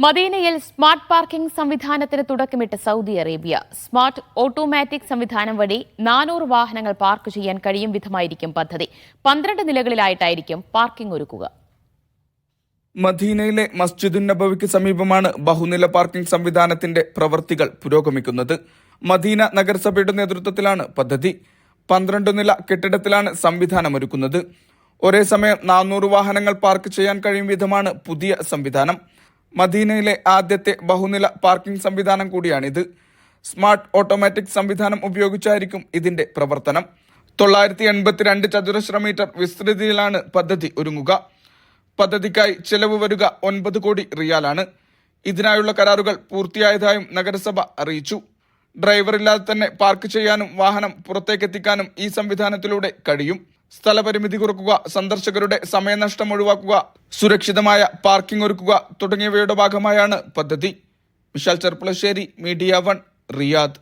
മദീനയിൽ smart parking സംവിധാനത്തിന് തുടക്കമിട്ട് Saudi Arabia. Smart automatic സംവിധാനം വഴി 400 വാഹനങ്ങൾ പാർക്ക് ചെയ്യാൻ കഴിയും വിധമായിരിക്കും പദ്ധതി. 12 നിലകളിലായിട്ടായിരിക്കും പാർക്കിംഗ് ഒരുക്കുക. മദീനയിലെ മസ്ജിദുൻ നബവിക്ക് സമീപമാണ് ബഹുനില പാർക്കിംഗ് സംവിധാനത്തിന്റെ പ്രവൃത്തികൾ പുരോഗമിക്കുന്നത്. മദീന നഗരസഭയുടെ നേതൃത്വത്തിലാണ് പദ്ധതി. 12 നില കെട്ടിടത്തിലാണ് സംവിധാനമൊരുക്കുന്നത്. ഒരേ സമയം 400 വാഹനങ്ങൾ പാർക്ക് ചെയ്യാൻ കഴിയും വിധമാണ് പുതിയ സംവിധാനം. മദീനയിലെ ആദ്യത്തെ ബഹുനില പാർക്കിംഗ് സംവിധാനം കൂടിയാണിത്. സ്മാർട്ട് ഓട്ടോമാറ്റിക് സംവിധാനം ഉപയോഗിച്ചായിരിക്കും ഇതിന്റെ പ്രവർത്തനം. 982 ചതുരശ്ര മീറ്റർ വിസ്തൃതിയിലാണ് പദ്ധതി ഒരുങ്ങുക. പദ്ധതിക്കായി ചെലവ് വരിക 9 കോടി റിയാലാണ്. ഇതിനായുള്ള കരാറുകൾ പൂർത്തിയായതായും നഗരസഭ അറിയിച്ചു. ഡ്രൈവറില്ലാതെ തന്നെ പാർക്ക് ചെയ്യാനും വാഹനം പുറത്തേക്കെത്തിക്കാനും ഈ സംവിധാനത്തിലൂടെ കഴിയും. സ്ഥലപരിമിതി കുറക്കുക, സന്ദർശകരുടെ സമയനഷ്ടം ഒഴിവാക്കുക, സുരക്ഷിതമായ പാർക്കിംഗ് ഒരുക്കുക തുടങ്ങിയവയുടെ ഭാഗമായാണ് പദ്ധതി. Vishal Cherpulassery, media 1, Riyadh.